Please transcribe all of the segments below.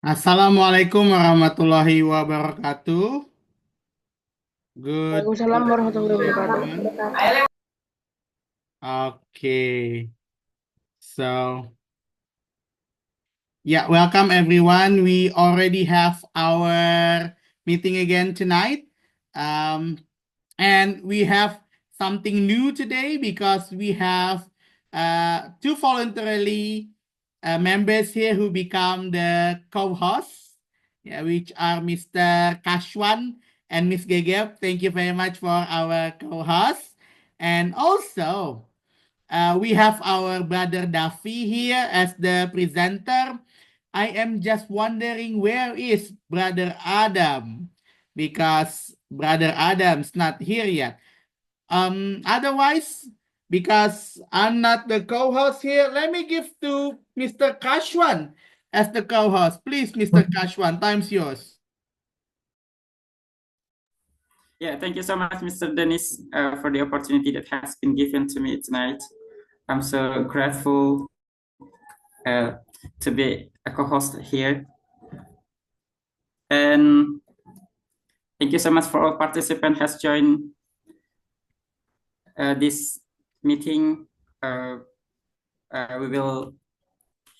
Assalamualaikum warahmatullahi wabarakatuh. Good Waalaikumsalam warahmatullahi wabarakatuh. afternoon. Okay, so yeah, welcome everyone. We already have our meeting again tonight. Um, and we have something new today because we have two voluntarily members here who become the co-hosts, yeah, which are Mr. Kashwan and Miss Gegeb. Thank you very much for our co-hosts. And also, we have our brother Daffi here as the presenter. I am just wondering where is brother Adam because brother Adam's not here yet. Otherwise, because I'm not the co-host here, let me give to Mr. Kashwan as the co-host. Please, Mr. Kashwan, time's yours. Yeah, thank you so much, Mr. Dennis, for the opportunity that has been given to me tonight. I'm so grateful to be a co-host here. And thank you so much for all participants has joined this meeting. We will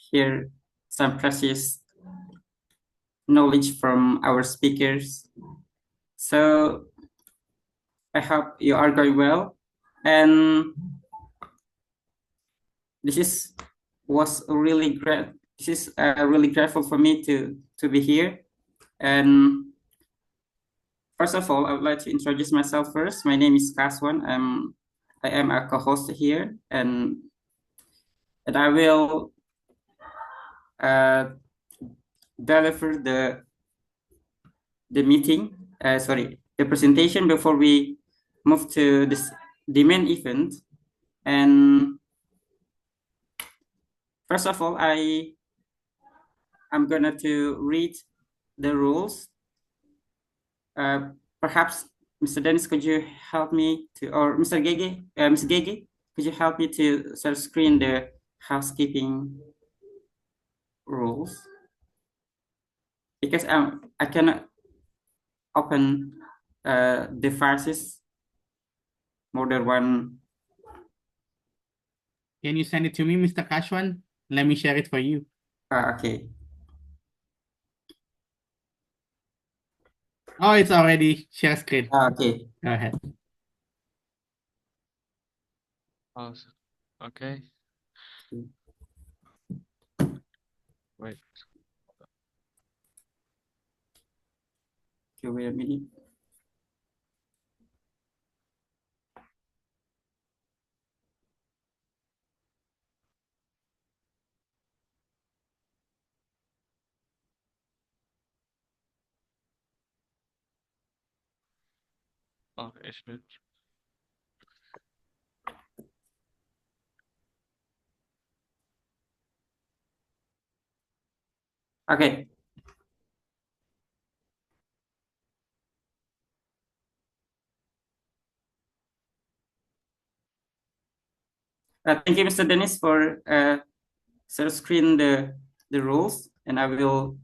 hear some precious knowledge from our speakers. So I hope you are going well. And this was really great. This is really grateful for me to be here. And first of all, I would like to introduce myself first. My name is Kaswan. I am a co-host here, and I will deliver the meeting. The presentation before we move to the main event. And first of all, I'm gonna to read the rules. Perhaps Mr. Dennis, could you help me to, or Mr. Gege, Ms. Gege, could you help me to share screen the housekeeping rules? Because I cannot open devices more than one. Can you send it to me, Mr. Kashwan? Let me share it for you. Okay. Oh, it's already share screen. Okay. Go ahead. Oh, okay. Wait. Okay, wait a minute. Oh, is het? Okay. Thank you, Mr. Dennis, for share screen the rules, and I will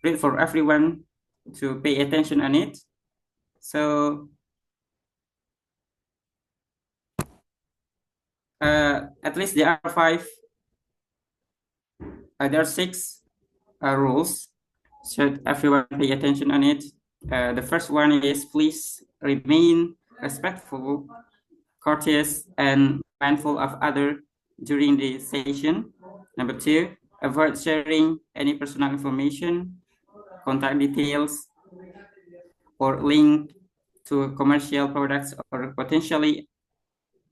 read for everyone to pay attention on it. So at least there are there are six rules. Should everyone pay attention on it? The first one is please remain respectful, courteous, and mindful of others during the session. Number two, avoid sharing any personal information, contact details, or link to commercial products or potentially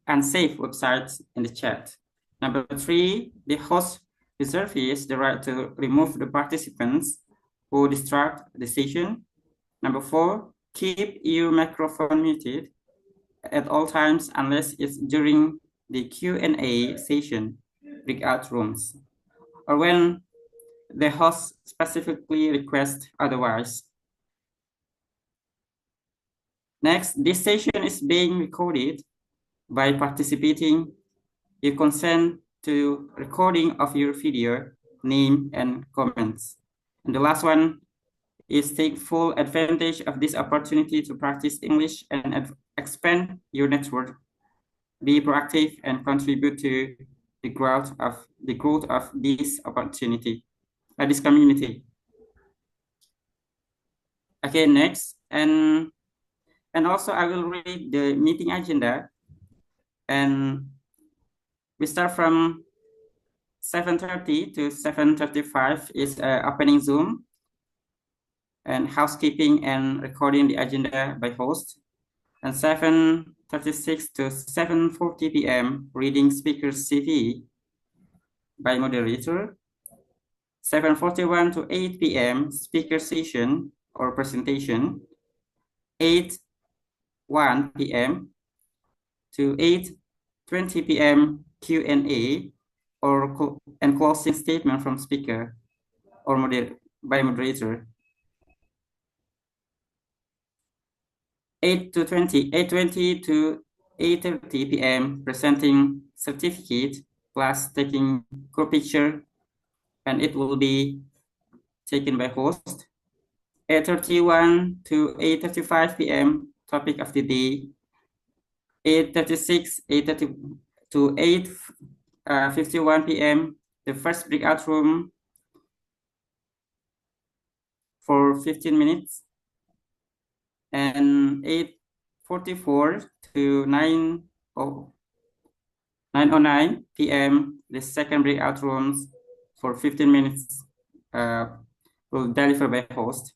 unsafe websites in the chat. Number three, the host reserves the right to remove the participants who distract the session. Number four, keep your microphone muted at all times unless it's during the Q&A session, breakout rooms, or when the host specifically requests otherwise. Next, this session is being recorded. By participating, you consent to recording of your video, name, and comments. And the last one is take full advantage of this opportunity to practice English and expand your network. Be proactive and contribute to the growth of this opportunity, this community. Okay, next, and also I will read the meeting agenda, and we start from 7:30 to 7:35 is opening Zoom and housekeeping and recording the agenda by host. And 7:36 to 7:40 p.m. reading speaker's CV by moderator. 7:41 to 8 p.m. speaker session or presentation. 8:01 p.m. to 8:20 p.m. Q&A and closing statement from speaker or by moderator. 8:20 to 8:30 p.m. presenting certificate plus taking group picture, and it will be taken by host. 8:31 to 8:35 p.m. topic of the day. 8:36 to 8:51 p.m. the first breakout room for 15 minutes. And 8:44 to 9:09 p.m. the second breakout rooms for 15 minutes will deliver by host.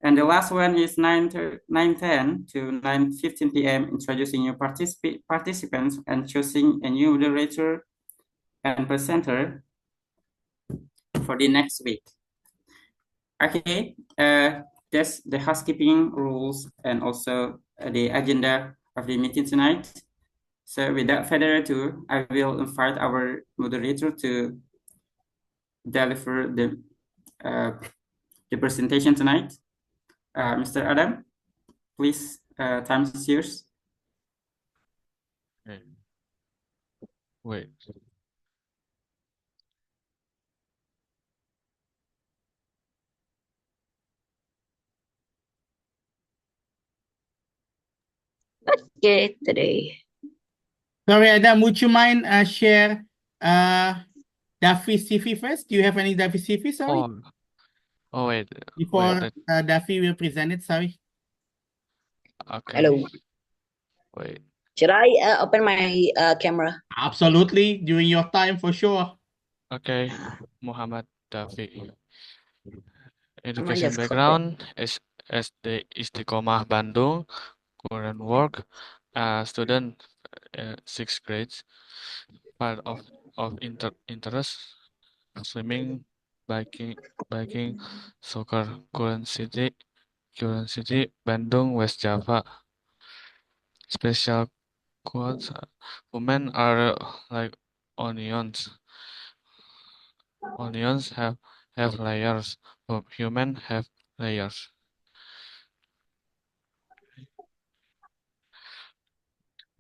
And the last one is 9:10 to 9:15 p.m. introducing new participants and choosing a new moderator and presenter for the next week. Okay, that's the housekeeping rules and also the agenda of the meeting tonight. So without further ado, I will invite our moderator to deliver the presentation tonight. Mr. Adam, please, time is yours. Okay. Wait. Okay, today. Sorry, Adam, would you mind share Daffi CV first? Do you have any Daffi CV? Sorry. Oh wait. Before Daffi will present it, sorry. Okay. Hello. Wait. Should I open my camera? Absolutely, during your time for sure. Okay. Muhammad Daffi. Am I Education just background is SD Istiqomah Bandung. Current work student 6th grades. Part of interest swimming, biking, soccer. Current city Bandung, West Java. Special quotes: women are like onions. Onions have layers, but humans have layers.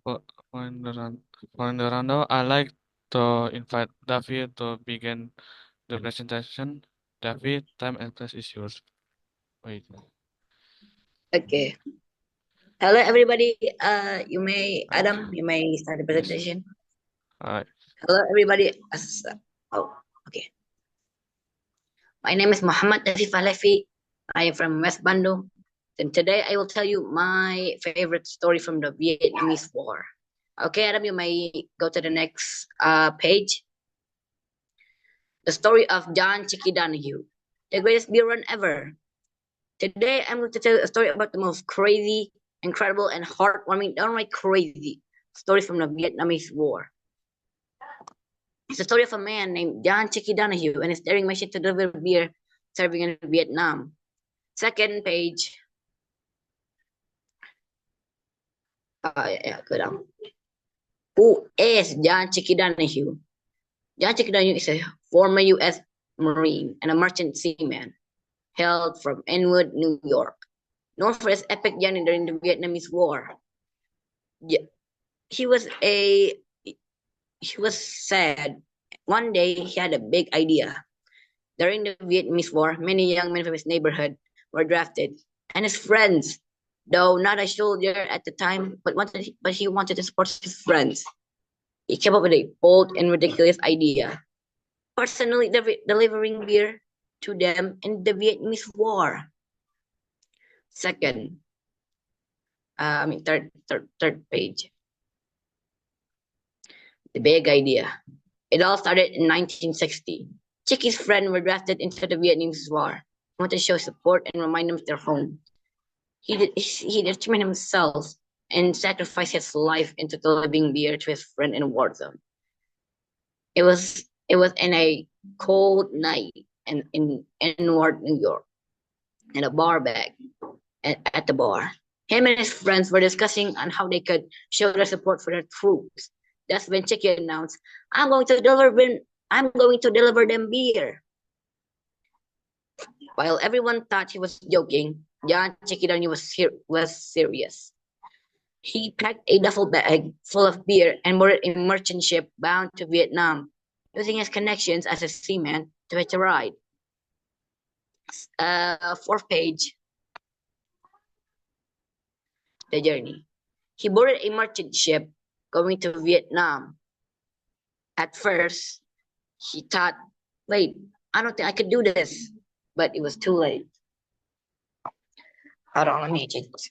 For in the round, I like to invite Daffi to begin the presentation. Daffi, time and place is yours. Wait. Okay. Hello, everybody. Adam, you may start the presentation. All right. Hello, everybody. Oh, okay. My name is Muhammad Daffi Fahlevi. I am from West Bandung. And today I will tell you my favorite story from the Vietnamese War. Okay, Adam, you may go to the next page. The story of Chickie Donohue, the greatest beer run ever. Today I'm going to tell you a story about the most crazy, incredible, and heartwarming, downright crazy story from the Vietnamese War. It's the story of a man named Chickie Donohue and his daring mission to deliver beer serving in Vietnam. Second page. Go down. Who is Chickie Donohue? Chickie Donohue is a former U.S. Marine and a merchant seaman, hailed from Inwood, New York, known for his epic journey during the Vietnamese War. He was sad. One day he had a big idea. During the Vietnamese War, many young men from his neighborhood were drafted, and his friends, though not a soldier at the time, but he wanted to support his friends. He came up with a bold and ridiculous idea, personally delivering beer to them in the Vietnamese War. Second, third page. The big idea. It all started in 1960. Chickie's friends were drafted into the Vietnamese War. He wanted to show support and remind them of their home. He determined himself and sacrificed his life into delivering beer to his friend in war zone. It was in a cold night in Newark, New York, in a bar back at the bar. Him and his friends were discussing on how they could show their support for their troops. That's when Chickie announced, I'm going to deliver them beer. While everyone thought he was joking, John Chickie Donohue was serious. He packed a duffel bag full of beer and boarded a merchant ship bound to Vietnam, using his connections as a seaman to hitch a ride. Fourth page. The journey. He boarded a merchant ship going to Vietnam. At first, he thought, wait, I don't think I could do this. But it was too late. Hold on, let me change this.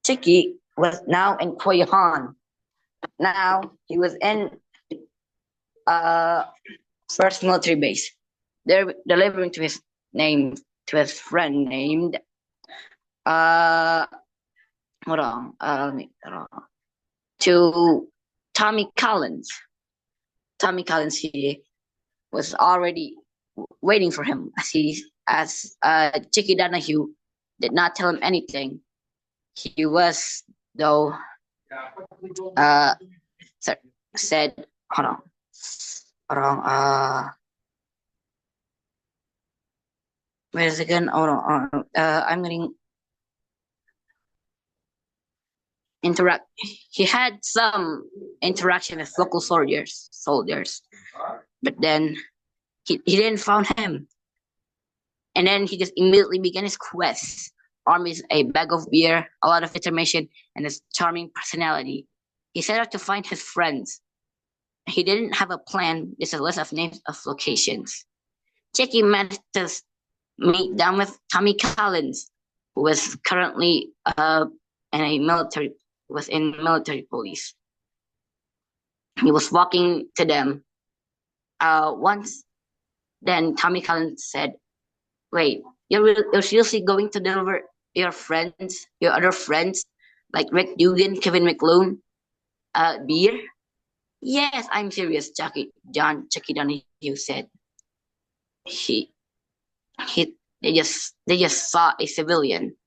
Chickie was now in Quay Han. Now he was in first military base. They're delivering to his friend named to Tommy Collins. Tommy Collins, he was already waiting for him as Chickie Donohue did not tell him anything. He was though said hold on wait a second, I'm getting interact. He had some interaction with local soldiers, but then he didn't find him, and then he just immediately began his quest. Armies, a bag of beer, a lot of determination, and his charming personality. He set out to find his friends. He didn't have a plan, just a list of names of locations. Chickie managed to meet down with Tommy Collins, who was currently in military police. He was walking to them. Once, then Tommy Collins said, "Wait, you're seriously going to deliver your other friends, like Rick Dugan, Kevin McClone, beer?" "Yes, I'm serious," Chickie Donohue said. They just saw a civilian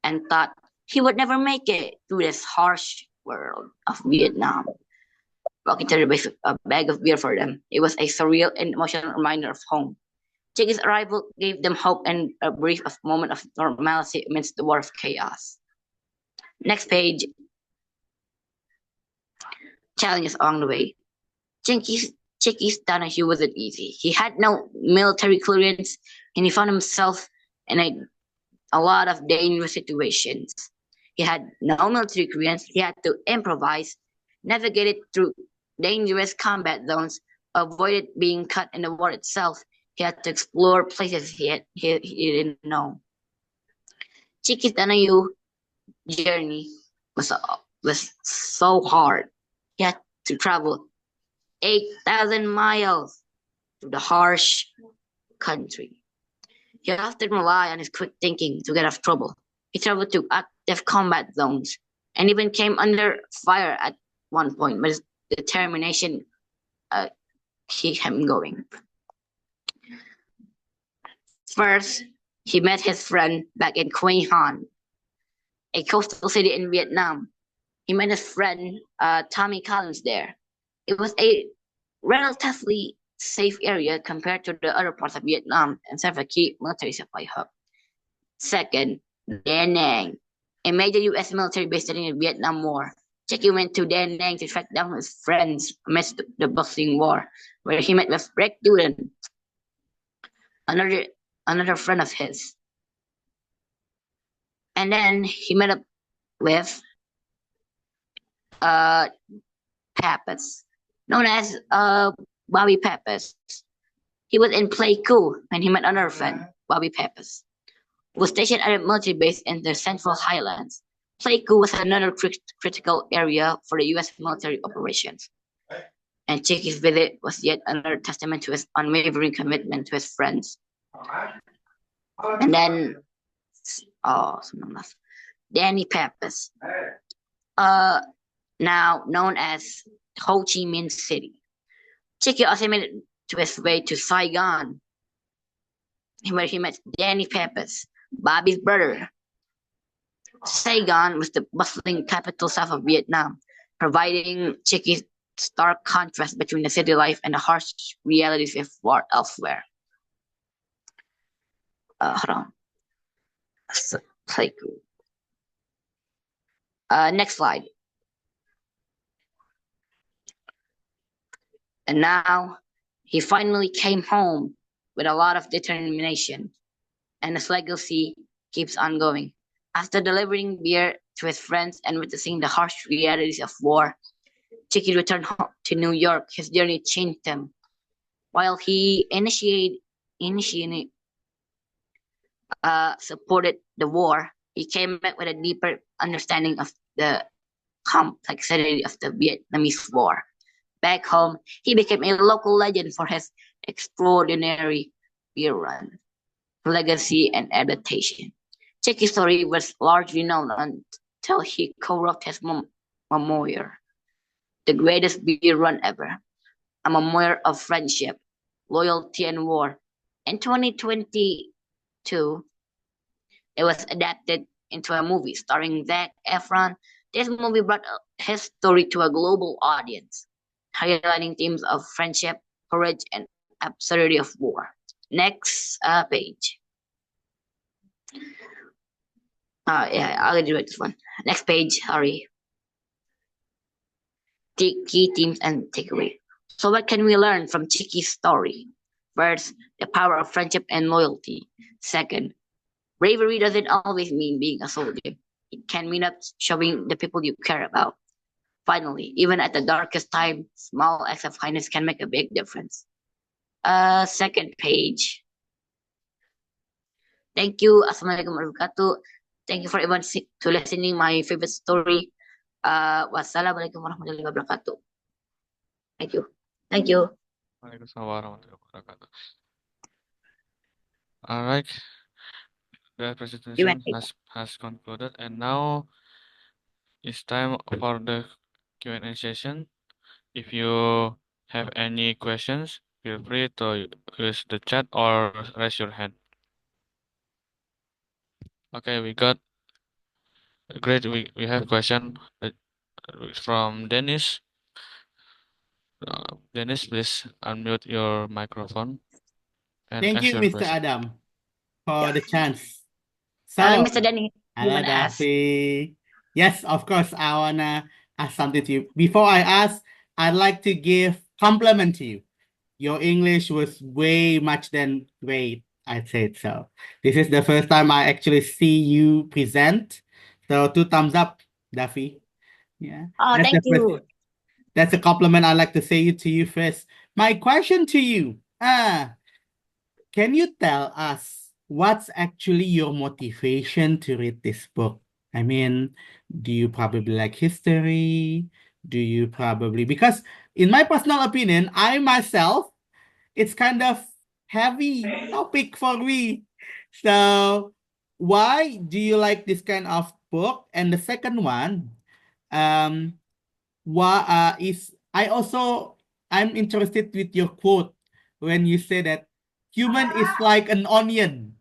and thought he would never make it through this harsh world of Vietnam. Walking to the base with a bag of beer for them, it was a surreal and emotional reminder of home. Chickie's arrival gave them hope and a brief moment of normalcy amidst the war of chaos. Next page. Challenges along the way. Chickie Donohue wasn't easy. He had no military clearance, and he found himself in a lot of dangerous situations. He had no military clearance. He had to improvise, navigated through dangerous combat zones, avoided being cut in the war itself. He had to explore places he didn't know. Chickie Donohue's journey was so hard. He had to travel 8,000 miles through the harsh country. He often relied on his quick thinking to get out of trouble. He traveled to active combat zones and even came under fire at one point, but his determination kept him going. First, he met his friend back in Quay Han, a coastal city in Vietnam. He met his friend Tommy Collins there. It was a relatively safe area compared to the other parts of Vietnam and served a key military supply hub. Second, Da Nang, a major U.S. military base during the Vietnam War. Chickie went to Da Nang to track down his friends amidst the bustling war, where he met with Rick Dugan, another friend of his. And then he met up with Pappas, known as Bobby Pappas. He was in Play Cool when he met another friend, Bobby Pappas, who was stationed at a military base in the Central Highlands. Play Cool was another critical area for the U.S. military operations. And Chickie's visit was yet another testament to his unwavering commitment to his friends. And then, Danny Pappas, now known as Ho Chi Minh City. Chickie also made it to his way to Saigon, where he met Danny Pappas, Bobby's brother. Saigon was the bustling capital south of Vietnam, providing Chickie's stark contrast between the city life and the harsh realities of war elsewhere. Hold on. Next slide. And now he finally came home with a lot of determination, and his legacy keeps on going. After delivering beer to his friends and witnessing the harsh realities of war, Chickie returned home to New York. His journey changed him. While he supported the war, he came back with a deeper understanding of the complexity of the Vietnamese War. Back home, he became a local legend for his extraordinary beer run, legacy, and adaptation. Chickie's story was largely known until he co-wrote his memoir, The Greatest Beer Run Ever, a memoir of friendship, loyalty, and war. In 2022, it was adapted into a movie starring Zac Efron. This movie brought his story to a global audience, highlighting themes of friendship, courage, and absurdity of war. Next page. I'll do this one. Next page, sorry. Key themes and takeaway. So what can we learn from Chickie's story? First, the power of friendship and loyalty. Second, bravery doesn't always mean being a soldier. It can mean showing the people you care about. Finally, even at the darkest time, small acts of kindness can make a big difference. Second page. Thank you. Assalamualaikum warahmatullahi wabarakatuh. Thank you for everyone to listening my favorite story. Wassalamualaikum warahmatullahi wabarakatuh. Thank you. Thank you. Waalaikumsalam warahmatullahi wabarakatuh. All right, the presentation has concluded, and now it's time for the Q&A session. If you have any questions, feel free to use the chat or raise your hand. Okay, we got great. We have question from Dennis. Dennis, please unmute your microphone and Thank ask you, your Mr. question. Adam, for the chance. Hello, So, Mr. Danny. hello, Daffi. Yes, of course, I wanna ask something to you. Before I ask, I'd like to give compliment to you. Your English was way much than great, I'd say so. This is the first time I actually see you present. So 2 thumbs up, Daffi. Yeah. Oh, thank you. That's a compliment I'd like to say to you first. My question to you, can you tell us what's actually your motivation to read this book? I mean, do you probably like history? Do you probably, because in my personal opinion, I myself, it's kind of heavy topic for me. So why do you like this kind of book? And the second one, I'm interested with your quote when you say that human is like an onion.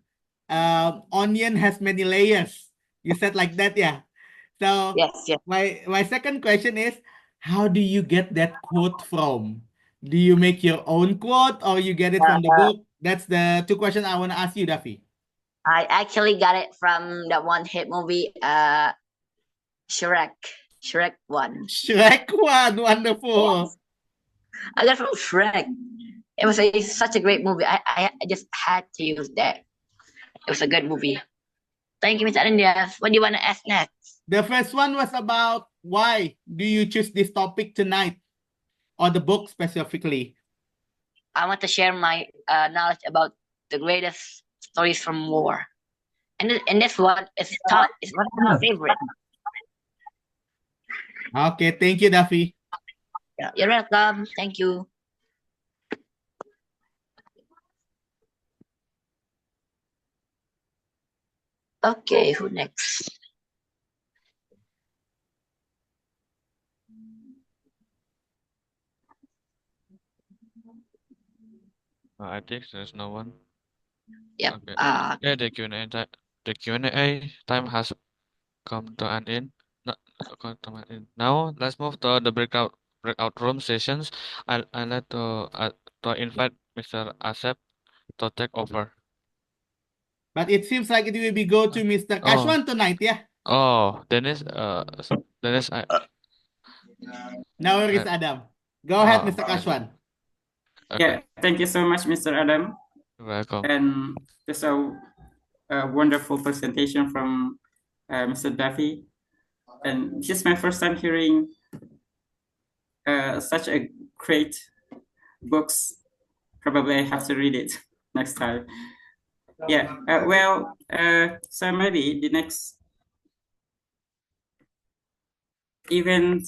Onion has many layers. You said like that, yeah. So Yes. my second question is, how do you get that quote from? Do you make your own quote or you get it from the book? That's the 2 questions I want to ask you, Daffi. I actually got it from the one hit movie, Shrek 1. Shrek 1, wonderful. Yes. I got it from Shrek. It was such a great movie. I just had to use that. It was a good movie. Thank you, Mr. Andias. What do you want to ask next? The first one was about why do you choose this topic tonight, or the book specifically? I want to share my knowledge about the greatest stories from war, and that's what is taught is one of my favorite. Okay, thank you, Daffi. Yeah, you're welcome. Thank you. Okay, who next? I think there's no one. Yep. Okay. Yeah, the Q&A time has come to an end. Now let's move to the breakout room sessions. I like to invite Mr. Asep to take over. But it seems like it will be go to Mr. Oh. Kashwan tonight, yeah? Oh, Dennis, No worries, Adam. Go ahead, Mr. Kashwan. Yeah, okay. thank you so much, Mr. Adam. You're welcome. And just a wonderful presentation from Mr. Daffi. And this is my first time hearing such a great books. Probably I have to read it next time. Yeah, so maybe the next event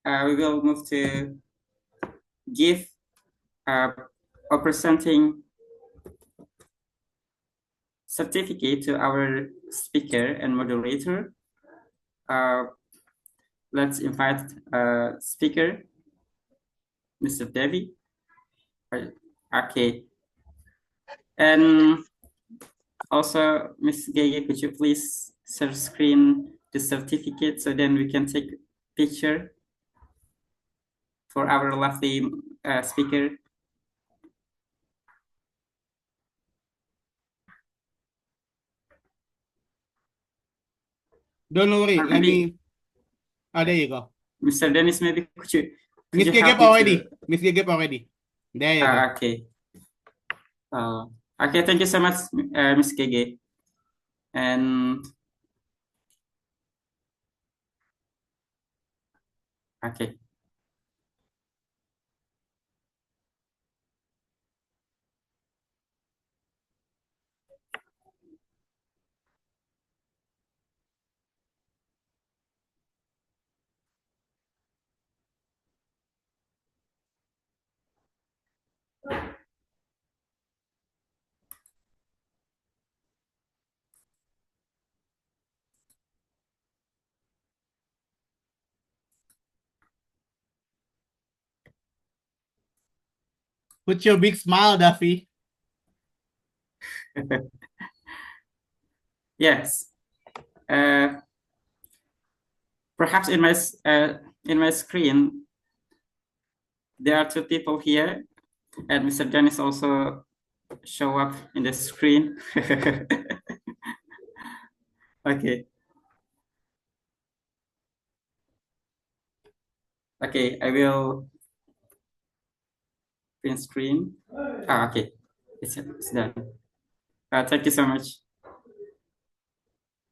we will move to give or presenting certificate to our speaker and moderator. Let's invite speaker, Mr. Devi. Okay. And also, Ms. Gege, could you please share screen the certificate so then we can take picture for our lovely speaker? Don't worry, Or let maybe- me... Oh, there you go. Mr. Dennis, maybe could you Miss help Gegep me already. Miss Gegep already. There you go. Okay. Okay, thank you so much, Ms. Gege. And okay. Put your big smile, Daffi. Yes. Perhaps in my screen there are two people here, and Mr. Dennis also show up in the screen. Okay. Okay, I will print screen. Okay, it's done. Thank you so much.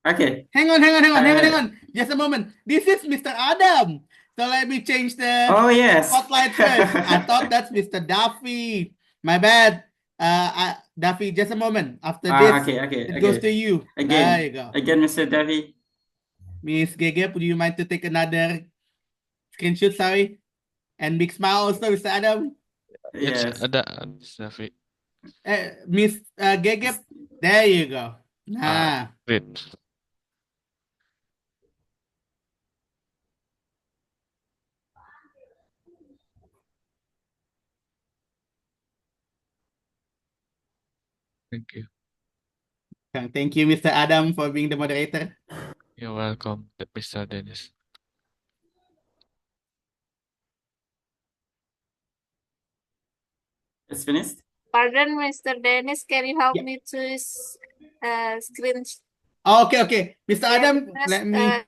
Okay. Hang on. Just a moment. This is Mr. Adam. So let me change the spotlight first. I thought that's Mr. Daffi. My bad. Daffi, just a moment. After this, it goes to you. There you go. Again, Mr. Daffi. Miss Gege, would you mind to take another screenshot, sorry? And big smile also, Mr. Adam. Yes. Daffi. Miss Gege, there you go. Great. Thank you. Thank you, Mr. Adam, for being the moderator. You're welcome, Mr. Dennis. It's finished? Pardon, Mr. Dennis, can you help me to screen? Okay. Mr. Adam, let me...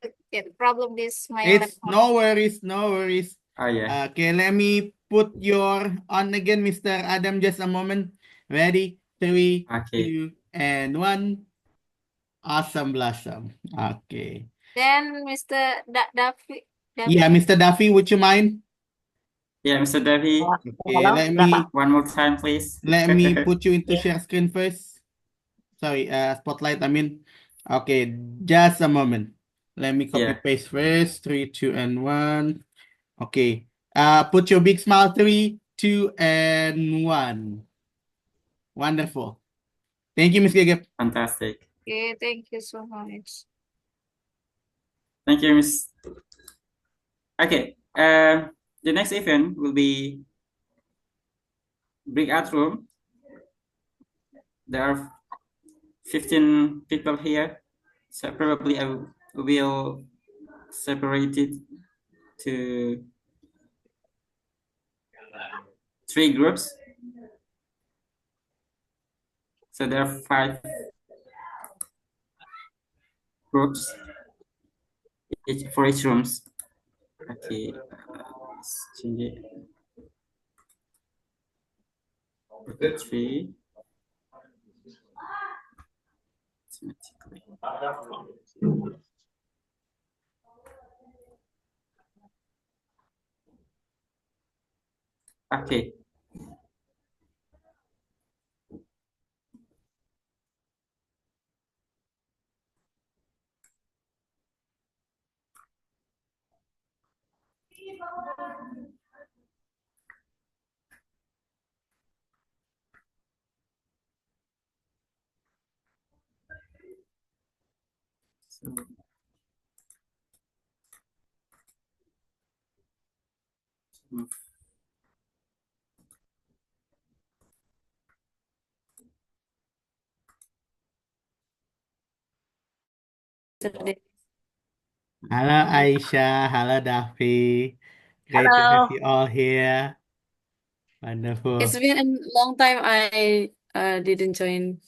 problem this my It's laptop. no worries. Oh yeah. Okay, let me put your on again, Mr. Adam. Just a moment. Ready? 3, Okay. 2, and 1. Awesome blossom. Okay. Then Mr. Daffi. Yeah, Mr. Duffy, would you mind? Yeah, Mr. Daffi. Okay, Hello, One more time, please. let me put you into share screen first. Sorry, spotlight, I mean. Okay, just a moment. Let me copy Yeah. paste first. 3, 2, and 1. Okay. Put your big smile. 3, 2, and 1. Wonderful. Thank you, Miss Gigip. Fantastic. Okay, thank you so much. Thank you, Miss. Okay. The next event will be breakout room. There are 15 people here, so probably I will separate it to 3 groups. So there are 5 groups for each rooms. Okay, let's change it. Okay, 3. Automatically. Okay. So, Hello, Aisha. Hello, Daffy. Great to have hello. you all here. Wonderful. It's been a long time I didn't join.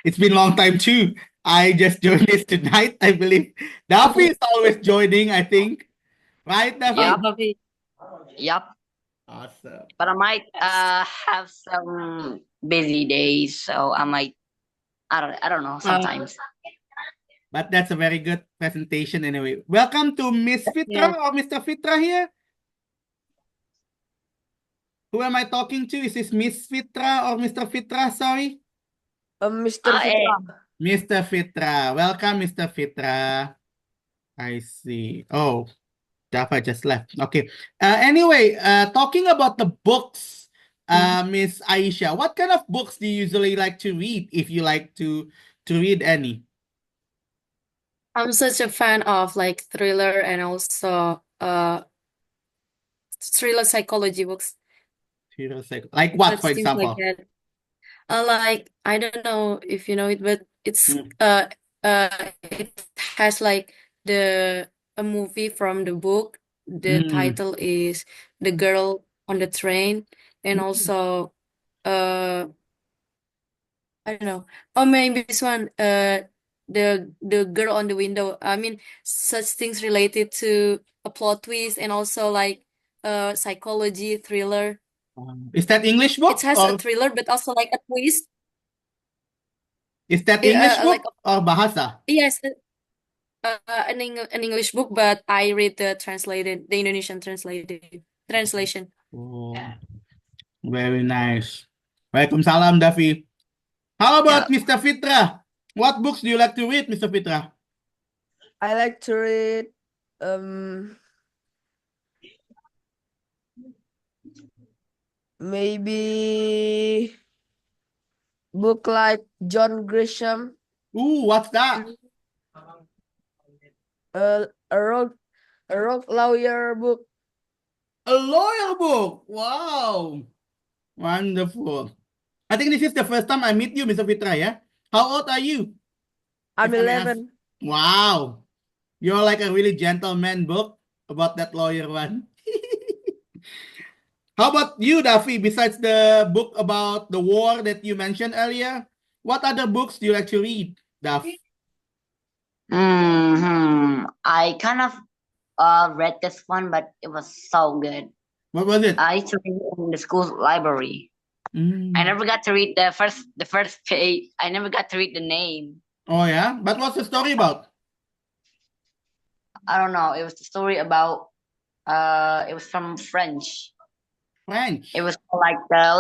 It's been a long time too. I just joined this tonight, I believe. Daffy is always joining, I think. Right, Daffy? Yup. Probably. Yup. Awesome. But I might have some busy days, so I might. I don't know. Sometimes. But that's a very good presentation anyway. Welcome to Miss Fitra or Mr. Fitra here. Who am I talking to? Is this Miss Fitra or Mr. Fitra? Sorry. Mr. Eh, Fitra. Mr. Fitra. Welcome, Mr. Fitra. I see. Oh, Jaffa just left. Okay. Anyway, talking about the books, Miss Aisha, what kind of books do you usually like to read if you like to read any? I'm such a fan of like thriller and also thriller psychology books. Like what, Such for things like example? that. Like I don't know if you know it, but it's it has like a movie from the book. The title is The Girl on the Train, and also I don't know. Oh, maybe this one, the girl on the window. I mean, such things related to a plot twist and also like psychology thriller. Is that English It book has a or thriller, but also like a twist. is that English Like book or Bahasa? yes, an English book, but I read the Indonesian translation. Oh, very nice. Waalaikumsalam, Dafi. How about Mr. Fitra? What books do you like to read, Mr. Fitra? I like to read maybe book like John Grisham. Ooh, what's that? A rogue lawyer book. A lawyer book. Wow. Wonderful. I think this is the first time I meet you, Mr. Fitra, yeah? How old are you? I'm If I may ask. 11. Wow. You're like a really gentleman book about that lawyer one. How about you, Daffy? Besides the book about the war that you mentioned earlier, what other books do you like to read, Daff? I kind of read this one, but it was so good. What was it? I used to read it in the school library. I never got to read the first page. I never got to read the name. Oh yeah, but what's the story about? I don't know. It was the story about. It was from French. French. It was like the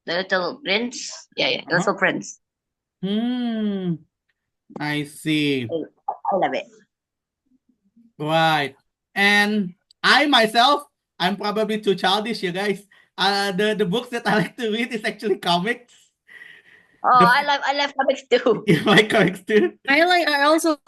little prince. Yeah, little prince. I see. I love it. Right. And I myself, I'm probably too childish, you guys. The books that I like to read is actually comics. Oh, I love comics too. You like comics too? I also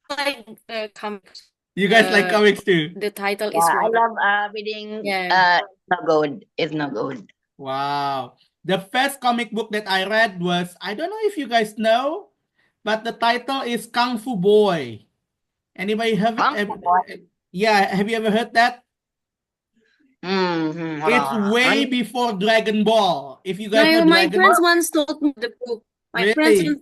like comics. You guys like comics too? The title is Yeah, I really love reading. Yeah. It's no good. It's no good. Wow. The first comic book that I read was, I don't know if you guys know, but the title is Kung Fu Boy. Anybody have yeah, have you ever heard that? It's way before Dragon Ball. If you guys know my Dragon friends Ball. once told me the book. My friends,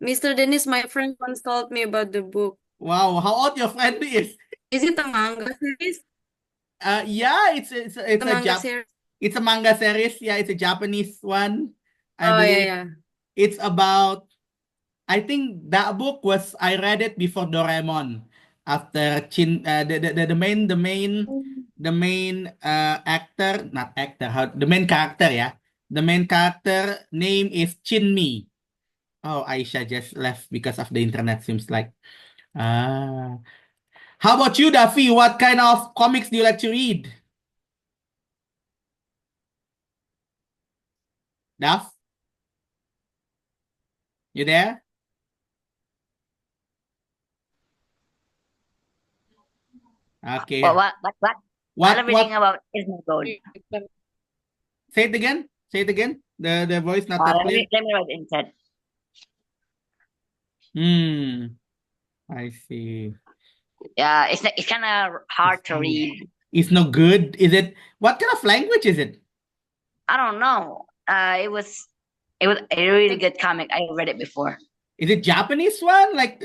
Mr. Dennis, my friend once told me about the book. Wow, how old your friend is? Is it a manga series? Yeah, it's a manga series. It's a manga series. Yeah, it's a Japanese one. I Oh believe. yeah. It's about. I think that book was. I read it before Doraemon. After the main actor, not actor, the main character, yeah. The main character name is Chinmi. Oh, Aisha just left because of the internet, seems like. How about you, Daffi? What kind of comics do you like to read? Daf? You there? Okay. What? I love reading about is no good. Say it again. Say it again. The voice not that clear. Let me write it instead. I see. Yeah, it's kind of hard to read. It's no good. Is it? What kind of language is it? I don't know. It was a really good comic. I read it before. Is it Japanese one? Like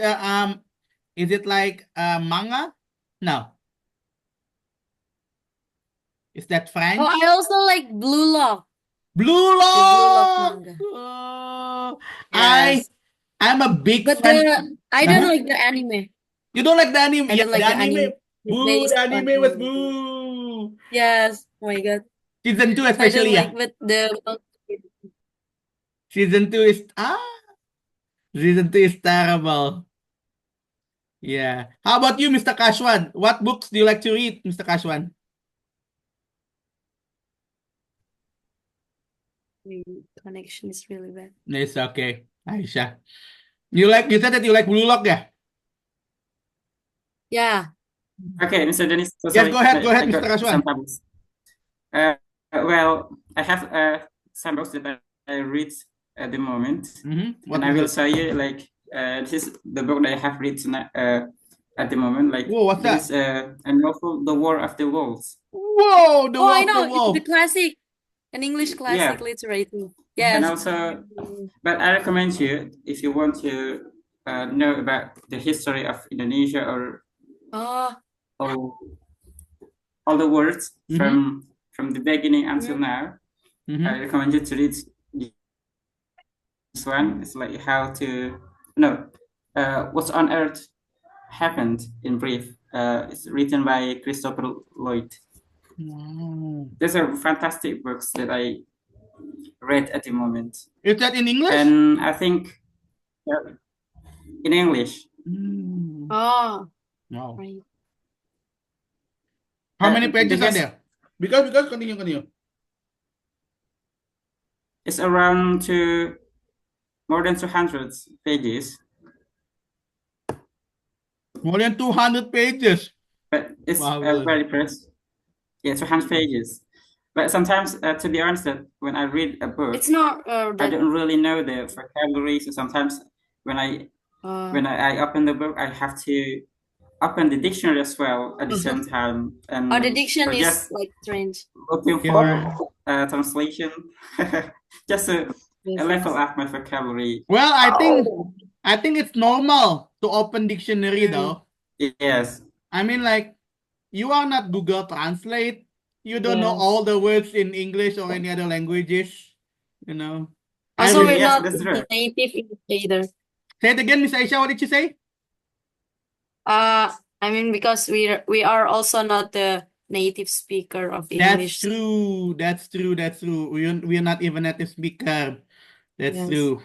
is it like manga? No. Is that French? Oh, I also like Blue Lock. Blue Lock. The Blue Lock manga. Oh, yes. I'm a big but fan. I don't like the anime. You don't like the anime? I don't like the anime. Boo, the anime was boo. Yes. Oh my god. Season 2 especially, I don't like, but Season 2 is Season 2 is terrible. Yeah. How about you, Mr. Kashwan? What books do you like to read, Mr. Kashwan? Connection is really bad. It's okay, Aisha. You said that you like Blue Lock, yeah? Yeah. Okay, Mr. Dennis. So yes, sorry, go ahead, Mr. Kashwan. Well, I have some books that I read at the moment, and I will show you. Like, this is the book that I have read at the moment. Like, whoa, what's that? Is a novel, The War of the Worlds. Whoa, the War I of know. the World. It's the classic, an English classic literature. Yes. And also, but I recommend you if you want to know about the history of Indonesia or all the words from the beginning until now. I recommend you to read this one. It's like how to what's on earth happened in brief. It's written by Christopher Lloyd. Wow. These are fantastic books that I read at the moment. Is that in English? And I think in English. Oh. Wow. Right. How many pages are there? Because continue. It's around more than 200 pages. More than 200 pages. But it's very press. Yeah, 200 pages. But sometimes, to be honest, when I read a book, it's not. I don't really know the vocabulary. So sometimes when I open the book, I have to open the dictionary as well at the same time. And the dictionary is like strange. Looking for translation, just to level up my vocabulary. Well, I think it's normal to open dictionary though. Yes. I mean, like, you are not Google Translate. You don't know Yes. all the words in English or any other languages. You know. I Also, we're re- Yes, not that's true. native English either. Say it again, Miss Aisha. What did you say? I mean, because we are also not the native speaker of That's English. true. That's true. That's true. We are not even native speaker. That's Yes. true.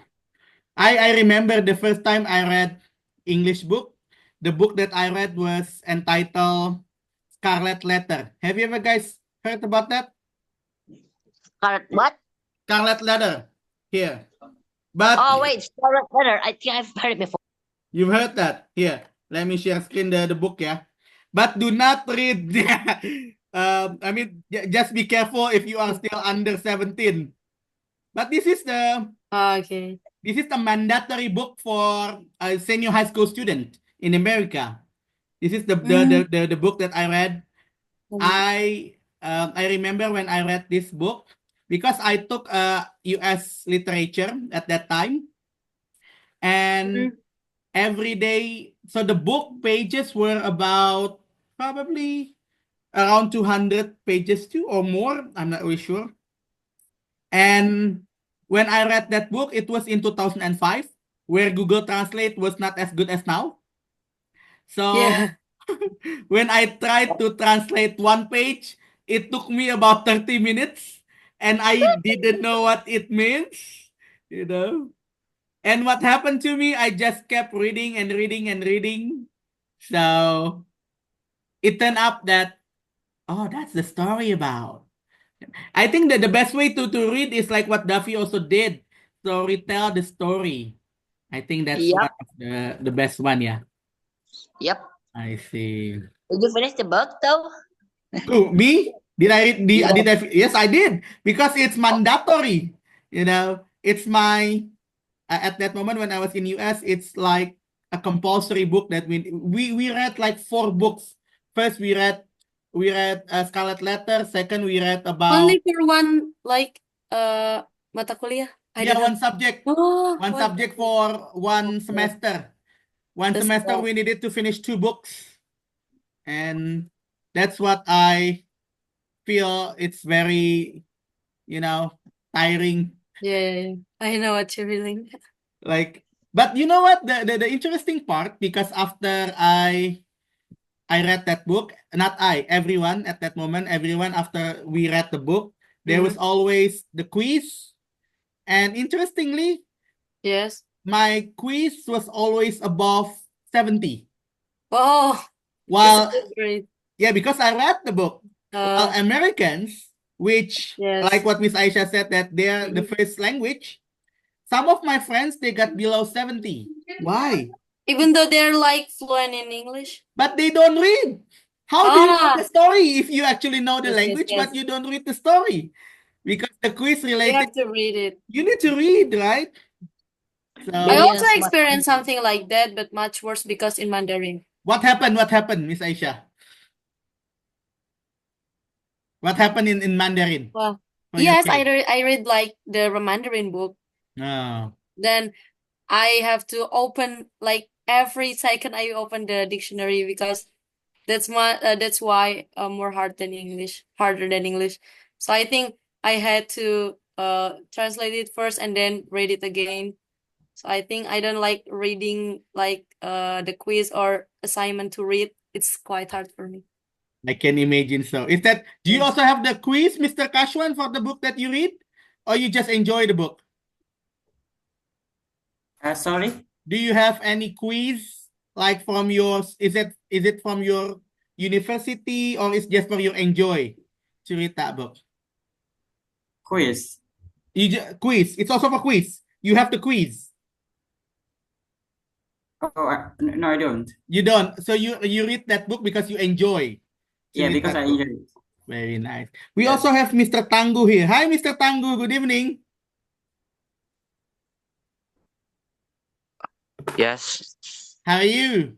I remember the first time I read English book. The book that I read was entitled Scarlet Letter. Have you ever guys heard about that? What? Scarlet Letter. Here. But Oh wait, Scarlet Letter. I think I've heard it before. you've heard that. Here. Let me share screen the book, yeah. But do not read. I mean, just be careful if you are still under 17. But this is the Okay. This is the mandatory book for a senior high school student in America. This is the book that I read. I remember when I read this book because I took U.S. literature at that time, and every day, so the book pages were about probably around 200 pages too or more. I'm not really sure. And when I read that book, it was in 2005, where Google Translate was not as good as now. So Yeah. when I tried to translate one page, it took me about 30 minutes and I didn't know what it means, you know. And what happened to me, I just kept reading and reading and reading. So it turned out that, oh, that's the story about. I think that the best way to read is like what Duffy also did. So retell the story. I think that's Yep. one of the best one, yeah. Yep. I see. Did you finish the book though? Who, me? Did I read the Yeah. did I yes I did because it's mandatory. You know, it's my at that moment when I was in US, it's like a compulsory book that we read like 4 books. First we read Scarlet Letter. Second we read about Only for one, like, mata kuliah. I yeah, don't one know. subject. Oh, One subject for one semester. One That's semester bad. we needed to finish 2 books. And that's what I feel it's very, tiring. Yeah. I know what you're feeling. Like, but you know what? The interesting part, because after I read that book, not I, everyone at that moment, everyone after we read the book, there was always the quiz. And interestingly, Yes. my quiz was always above 70. Oh, it's a While, good grade. yeah, because I read the book. While Americans, which, like Yes. what Miss Aisha said, that they're the first language, some of my friends, they got below 70. Why? Even though they're like fluent in English. But they don't read. How do you know the Ah, story if you actually know the yes, language, yes. but you don't read the story? Because the quiz You related, have to read it. you need to read, right? I So, also Billions must experienced something like that, but much worse because in Mandarin. what happened? What happened, Miss Aisha? What happened in Mandarin Well, for your yes, case? I read like the Mandarin book. Oh, Then I have to open like every second I open the dictionary because that's why more harder than English. So I think I had to translate it first and then read it again. So I think I don't like reading like the quiz or assignment to read. It's quite hard for me. I can imagine so. Do you Yes. also have the quiz, Mr. Kashwan, for the book that you read? Or you just enjoy the book? Sorry? Do you have any quiz like from yours? Is it from your university or is just for your enjoy to read that book? Quiz. Quiz. It's also for quiz. You have the quiz. Oh, no, I don't. You don't. So you read that book because you enjoy to Yeah, read because that I book. enjoy it. Very nice. We Yes. also have Mr. Tanggu here. Hi, Mr. Tanggu. Good evening. Yes, How are you?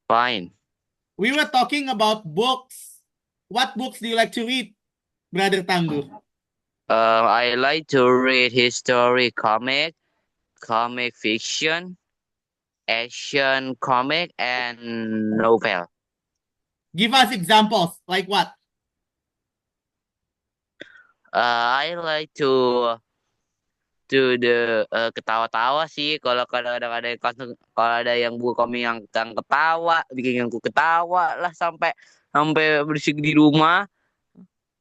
fine. We were talking about books. What books do you like to read, Brother Tanggu? I like to read history, comic fiction. action comic and novel. Give us examples. Like what? I like to the ketawa-tawa sih. Kalau kadang-kadang ada yang kalau ada yang buku komik yang ketawa, bikin aku ketawa lah sampai sampai berisik di rumah.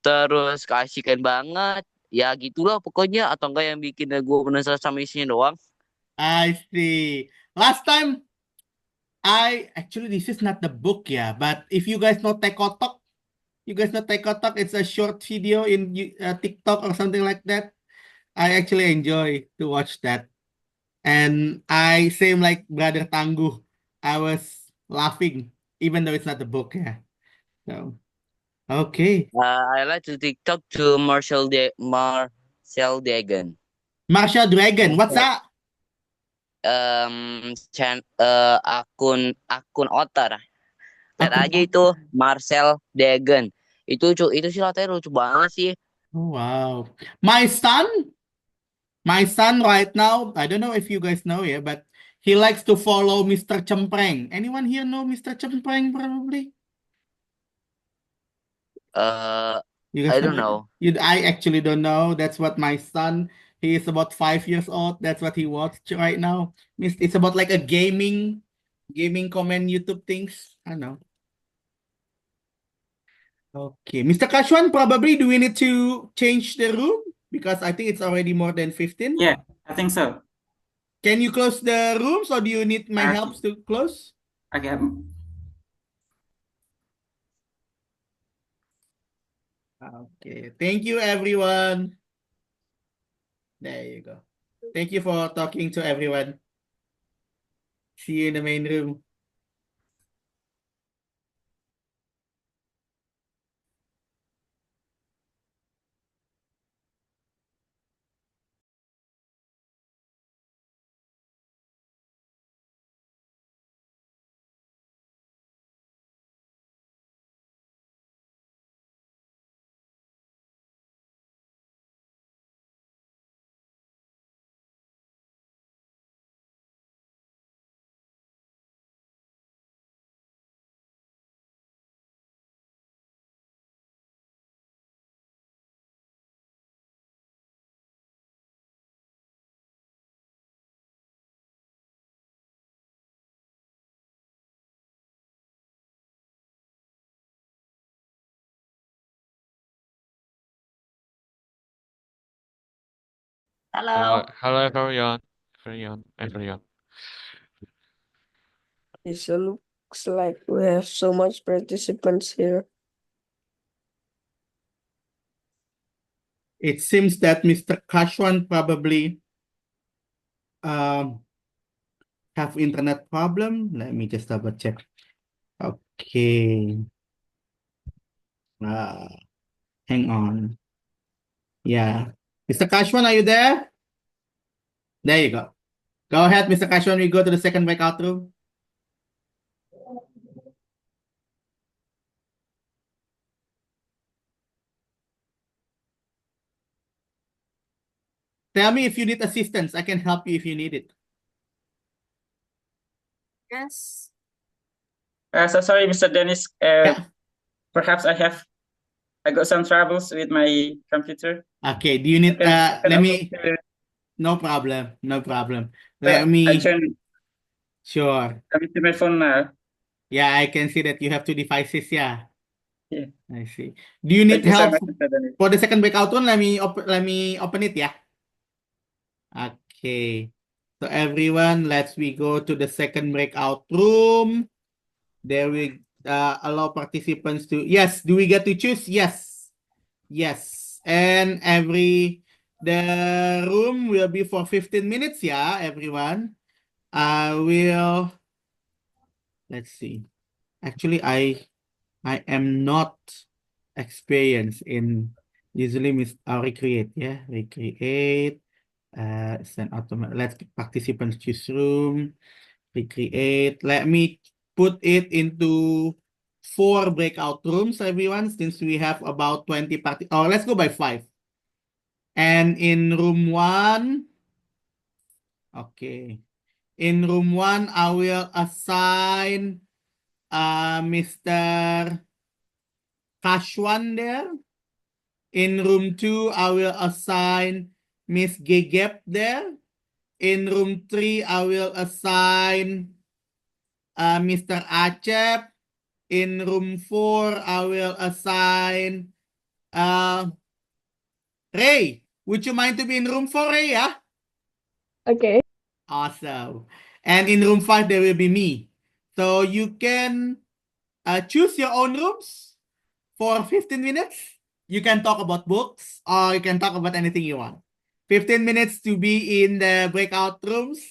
Terus keasikan banget. Ya gitulah pokoknya, atau enggak yang bikin gue penasaran sama isinya doang. I see. Last time, actually this is not the book, yeah. But if you guys know Tekotok, it's a short video in TikTok or something like that. I actually enjoy to watch that. And I same like Brother Tangguh. I was laughing, even though it's not the book, yeah. So okay. I like to TikTok to Marcel Dagan. Marshall Dragon, what's that? Akun otter. Lihat aja itu Marcel Dagan. Itu sih latanya lucu banget sih. Oh, wow. My son right now, I don't know if you guys know, yeah, but he likes to follow Mr. Cempreng. Anyone here know Mr. Cempreng probably? You guys I don't know. I actually don't know. That's what my son, he is about 5 years old. That's what he watched right now. It's about like a gaming comment YouTube things. I don't know. Okay, Mr. Kashwan, probably do we need to change the room? Because I think it's already more than 15. Yeah, I think so. Can you close the rooms or do you need my Okay. help to close? Okay. Okay, thank you everyone. There you go. Thank you for talking to everyone. See you in the main room. Hello. Hello everyone. It looks like we have so much participants here. It seems that Mr. Kashwan probably have internet problem. Let me just double check. Okay. Hang on. Yeah. Mr. Kashwan, are you there? There you go. Go ahead, Mr. Kashwan. We go to the second breakout room. Tell me if you need assistance. I can help you if you need it. Yes. So sorry, Mr. Dennis. Yeah. Perhaps I got some troubles with my computer. Okay. Do you need let me no problem. Let me sure. Coming to my phone now. Yeah, I can see that you have two devices, yeah. Yeah. I see. Do you need Thank you so help much, Mr. Dennis. for the second breakout one? Let me open it, yeah. Okay. So everyone, we go to the second breakout room. There we allow participants to, yes, do we get to choose? Yes. And the room will be for 15 minutes, yeah, everyone. Let's see. Actually, I am not experienced in usually recreate, yeah, recreate. Send automatic. Let's participants choose room. Recreate. Let me put it into 4 breakout rooms, everyone, since we have about 20 party. Oh, let's go by 5. And in room 1, okay. In room 1, I will assign Mr. Kashwan there. In room 2, I will assign Miss Gegep there. In room 3, I will assign Mr. Acep. In room 4, I will assign Ray. Would you mind to be in room 4, Ray? Yeah? Okay. Awesome. And in room 5, there will be me. So you can choose your own rooms for 15 minutes. You can talk about books or you can talk about anything you want. 15 minutes to be in the breakout rooms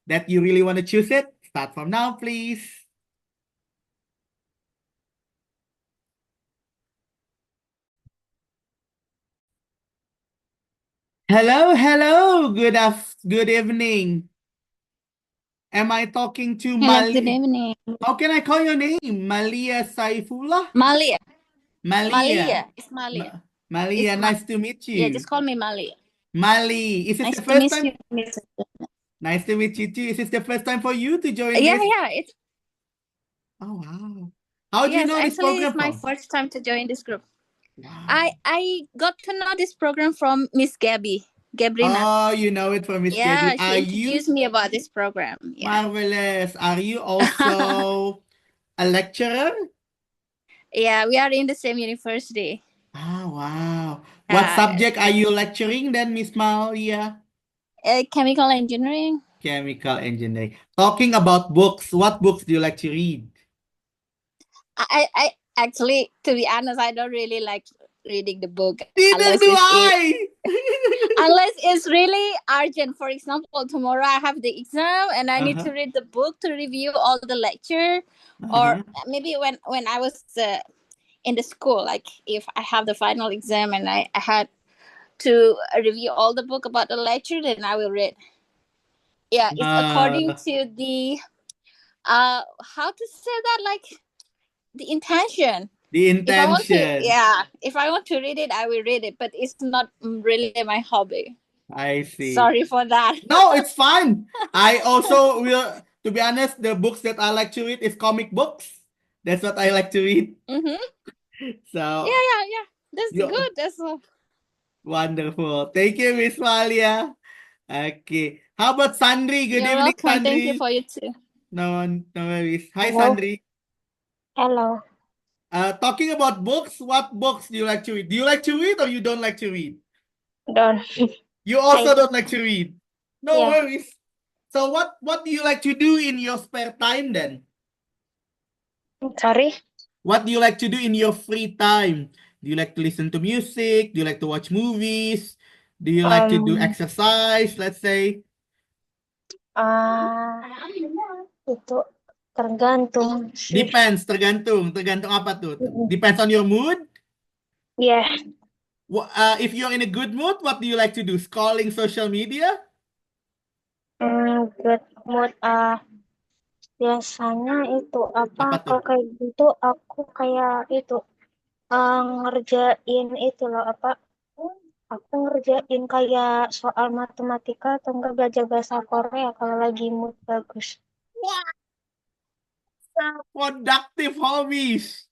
that you really want to choose it. Start from now, please. Hello, hello. Good evening. Am I talking to Hello, good Mali? evening. How can I call your name? Malia Saifullah? Malia. Malia. Malia. It's Malia. Malia, nice to meet Yeah, you. just call me Malia. Mali, is this Nice the to first meet time? you, Miss. Nice to meet you too. Is this the first time for you to join Yeah, this? yeah. It's Oh, wow. How do you yes, know this actually it's program my from? first time to join this group. Wow. I got to know this program from Miss Gabrina. Oh, you know it from Miss Yeah, Gabby. she Are you introduced me about this program. Yeah. marvelous? Are you also a lecturer? Yeah, we are in the same university. Ah, wow. What Uh, subject are you lecturing then, Miss Malia? chemical engineering. Chemical engineering. Talking about books, what books do you like to read? I actually, to be honest, I don't really like reading the book Neither unless do it's I. unless it's really urgent. For example, tomorrow I have the exam and I need Uh-huh. to read the book to review all the lecture, or Uh-huh. maybe when I was in the school, like if I have the final exam and I had to review all the book about the lecture, then I will read. Yeah, it's according to the how to say that, like the intention. The If I want to, intention. yeah, if I want to read it, I will read it, but it's not really my hobby. I see. Sorry for that. No, it's fine. I also will, to be honest, the books that I like to read is comic books. That's what I like to read. Mm-hmm. So, Yeah. That's you good. That's all. wonderful. Thank you, Miss Malia. Okay. How about Sandri? Good You're evening, welcome. Thank you Sandri. for you too. No worries. Hi, Hello. Sandri. Hello. Talking about books, what books do you like to read? Do you like to read or you don't like to read? Don't. You also I- don't like to read. No Yeah. worries. So what do you like to do in your spare time then? Sorry. What do you like to do in your free time? Do you like to listen to music? Do you like to watch movies? Do you like to do exercise, let's say? Itu tergantung sih. Depends, tergantung. Tergantung apa tuh? Depends on your mood? Yeah. If you're in a good mood, what do you like to do? Scrolling social media? Good mood. Biasanya itu Apa tuh? kalau kayak gitu aku kayak itu ngerjain itu loh aku ngerjain kayak soal matematika atau enggak belajar bahasa Korea kalau lagi mood bagus. Wow, productive hobbies.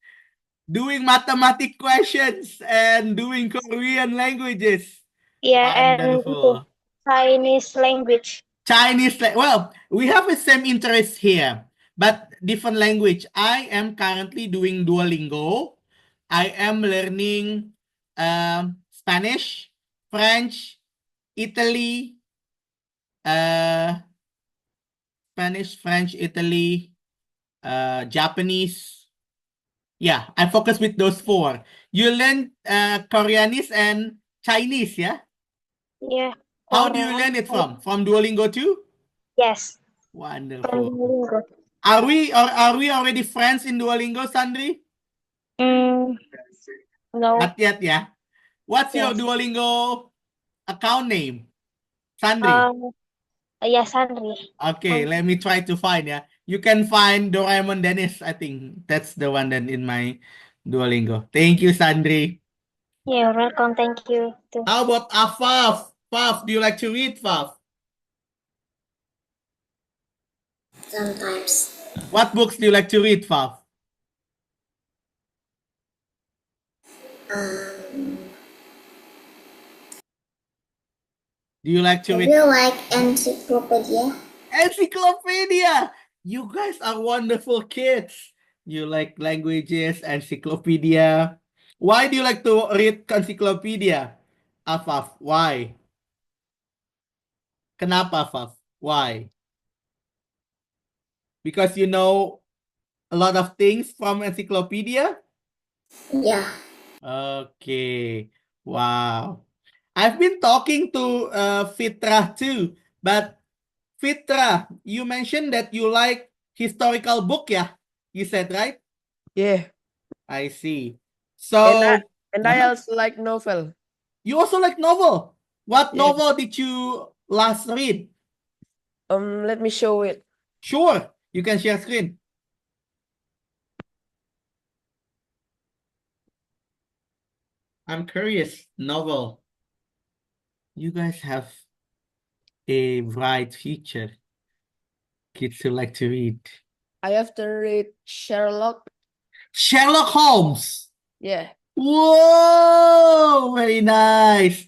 Doing mathematic questions and doing Korean languages. Yeah, and itu Wonderful. Chinese language. Well, we have the same interest here, but different language. I am currently doing Duolingo. I am learning Spanish, French, Italy, Spanish, French, Italy, Japanese. Yeah, I focus with those 4. You learn Koreanese and Chinese, yeah? Yeah, How do you Korean. learn it from? From Duolingo too? Yes, from Wonderful. Duolingo. Are we already friends in Duolingo, Sandri? No. Not yet, yeah. What's your Yes. Duolingo account name? Sandri. Yeah, Sandri. Okay, let me try to find, yeah. You can find Doraemon Dennis, I think. That's the one that in my Duolingo. Thank you, Sandri. Yeah, welcome. Thank you too. How about Afaf? Faf, do you like to read, Faf? Sometimes. What books do you like to read, Faf? Do you like to I read feel like encyclopedia. encyclopedia? You guys are wonderful kids. You like languages, encyclopedia. Why do you like to read encyclopedia? Afaf, why? Kenapa, Afaf? Why? Because you know a lot of things from encyclopedia? Yeah. Okay. Wow. I've been talking to Fitra too, but Fitra, you mentioned that you like historical book, yeah? You said, right? Yeah. I see. And I So, also like novel. you also like novel. What Yeah. novel did you last read? Let me show it. Sure, you can share screen. I'm curious. Novel. You guys have a bright future. Kids who like to read. I have to read Sherlock. Sherlock Holmes. Yeah. Whoa, very nice.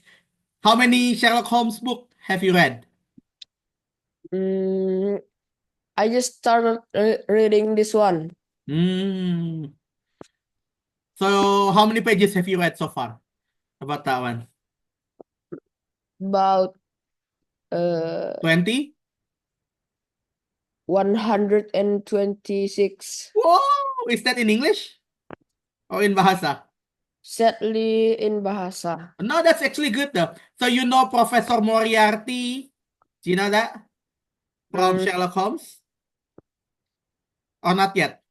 How many Sherlock Holmes book have you read? I just started reading this one. So how many pages have you read so far about that one? About 20? 126. Whoa, is that in English or in Bahasa? Sadly in Bahasa. No, that's actually good though. So you know Professor Moriarty? Do you know that? From Sherlock Holmes? Or not yet?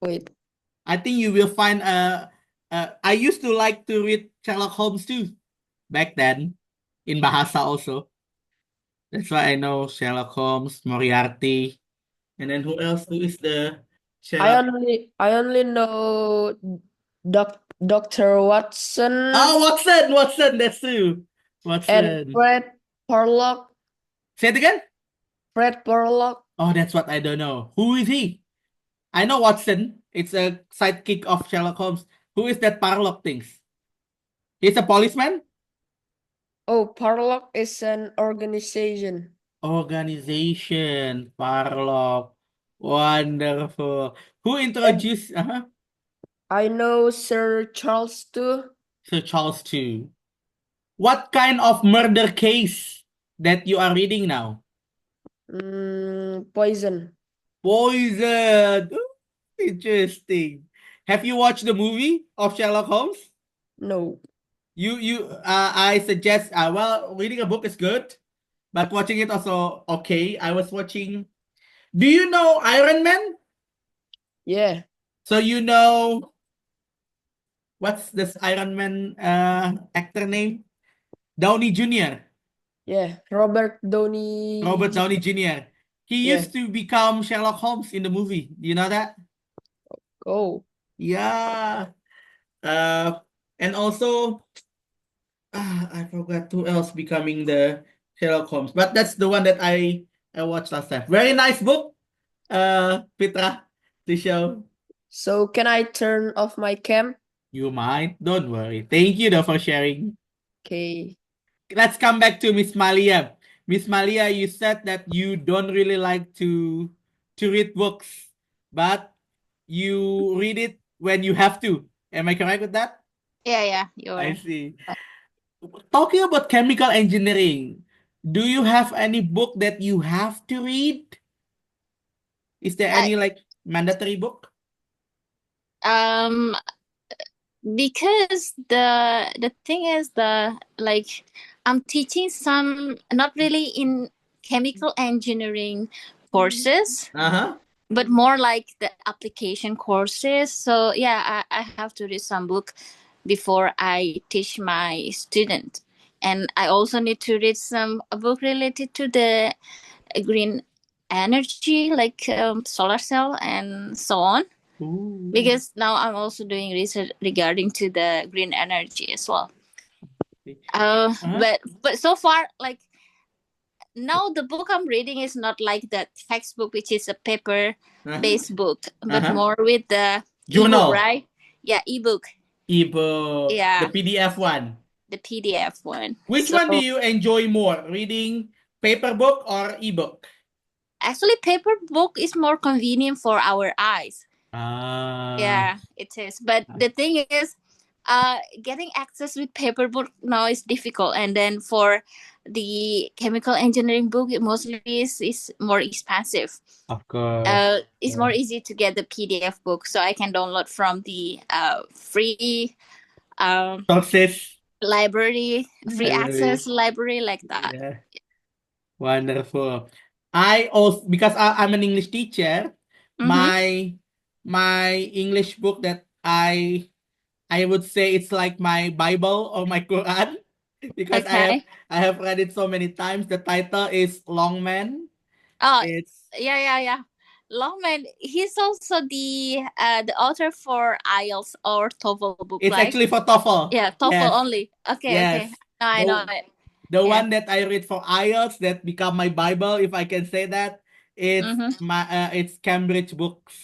Wait. I think you will find I used to like to read Sherlock Holmes too back then in Bahasa also. That's why I know Sherlock Holmes, Moriarty, and then who else? Who is the Sherlock? I only know Dr. Watson. Oh, Watson, that's true. Watson. And Fred Porlock. Say it again? Fred Porlock. Oh, that's what I don't know. Who is he? I know Watson. It's a sidekick of Sherlock Holmes. Who is that Parlock things? He's a policeman? Oh, Porlock is an organization. Organization. Parlock. Wonderful. Who introduced? I know Sir Charles too. Sir Charles too. What kind of murder case that you are reading now? Poison. Poison. Ooh, interesting. Have you watched the movie of Sherlock Holmes? No. I suggest, well, reading a book is good, but watching it also okay. I was watching, do you know Iron Man? Yeah. So you know, what's this Iron Man actor name? Downey Jr. Yeah, Robert Downey Jr. He used to become Sherlock Holmes in the movie. Do you know that? Oh. Yeah. And also, I forgot who else becoming the Sherlock Holmes, but that's the one that I watched last time. Very nice book, Petra, to show. So can I turn off my cam? You might. Don't worry. Thank you though for sharing. Okay. Let's come back to Miss Malia. Miss Malia, you said that you don't really like to read books, but you read it when you have to. Am I correct with that? Yeah, you're I see. Talking about chemical engineering, do you have any book that you have to read? Is there any like mandatory book? Because the thing is I'm teaching some not really in chemical engineering courses, but more like the application courses. So yeah, I have to read some book before I teach my student, and I also need to read a book related to the green energy, like solar cell and so on. Because now I'm also doing research regarding to the green energy as well. But so far, like now the book I'm reading is not like the textbook, which is a paper-based book, but more with the Journal. ebook, right? Yeah, ebook. Ebook. Yeah. The PDF one. The PDF one. Which one do you enjoy more, reading paper book or ebook? Actually, paper book is more convenient for our eyes. Ah. Yeah, it is. But the thing is, getting access with paper book now is difficult, and then for the chemical engineering book, it mostly is more expensive. Of course. It's more easy to get the PDF book, so I can download from the free sources library, free access library like that. Yeah. Wonderful. I also, because I'm an English teacher, my English book that I would say it's like my Bible or my Quran because I have read it so many times. The title is Longman. Oh, it's yeah. Longman, he's also the author for IELTS or TOEFL book. It's actually for TOEFL. Yeah, TOEFL only. Okay. I know it. The one that I read for IELTS that become my Bible, if I can say that, it's it's Cambridge books.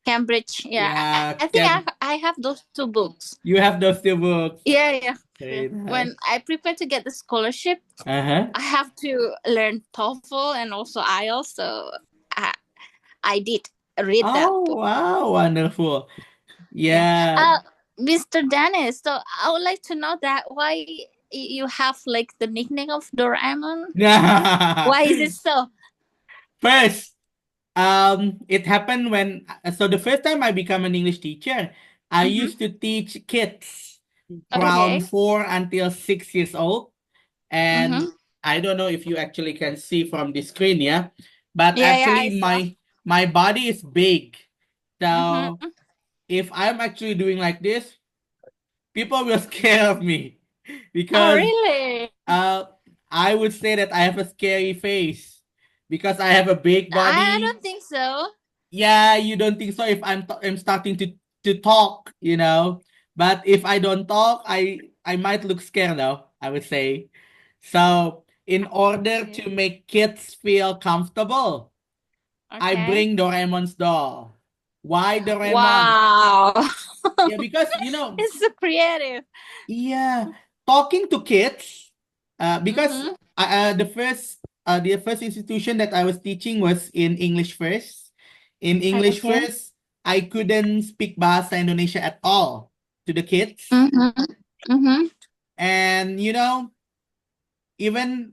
Cambridge, yeah. I think I have those two books. You have those two books. Yeah. When I prepare to get the scholarship, I have to learn TOEFL and also IELTS, so I did read that book. Oh, wow, wonderful. Yeah. Mr. Dennis, so I would like to know that why you have like the nickname of Doraemon. Why is it so? First, it happened when so the first time I become an English teacher, I used to teach kids from 4 until 6 years old, and I don't know if you actually can see from the screen, but actually my body is big, so if I'm actually doing like this, people will scare of me because really? I would say that I have a scary face because I have a big body. I don't think so. Yeah, you don't think so if I'm starting to talk, but if I don't talk, I might look scared though, I would say. So in order to make kids feel comfortable, I bring Doraemon's doll. Why Doraemon? Wow. Yeah, because it's so creative. Yeah, talking to kids, because the first institution that I was teaching was in English first. In English first, I couldn't speak Bahasa Indonesia at all to the kids. And even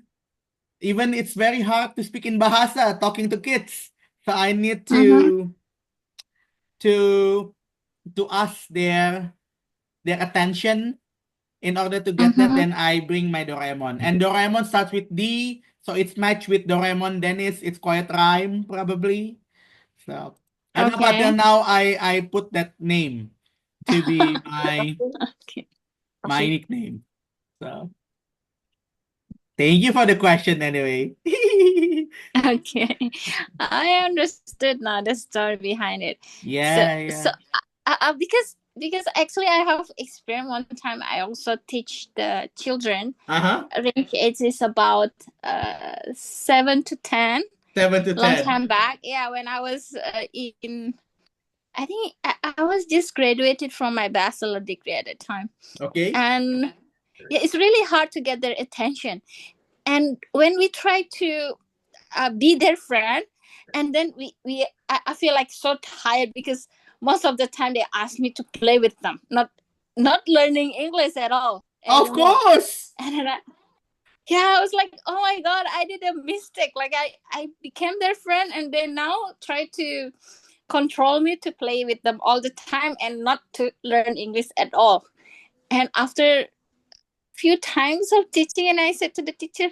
it's very hard to speak in Bahasa talking to kids. So I need to ask their attention. In order to get that, then I bring my Doraemon. And Doraemon starts with D, so it's matched with Doraemon Dennis. It's quite rhyme, probably. So, and up until now, I put that name to be my my nickname. So, thank you for the question anyway. Okay, I understood now the story behind it. Yeah. So because actually I have experience one time. I also teach the children. Range age is about 7 to 10. 7 to 10. Long time back, yeah. When I was in, I think I was just graduated from my bachelor degree at the time. Okay. And yeah, it's really hard to get their attention. And when we try to be their friend, and then I feel like so tired because most of the time they ask me to play with them, not learning English at all anymore. Of course. And then I was like, oh my god, I did a mistake. Like I became their friend, and they now try to control me to play with them all the time and not to learn English at all. And after few times of teaching, and I said to the teacher,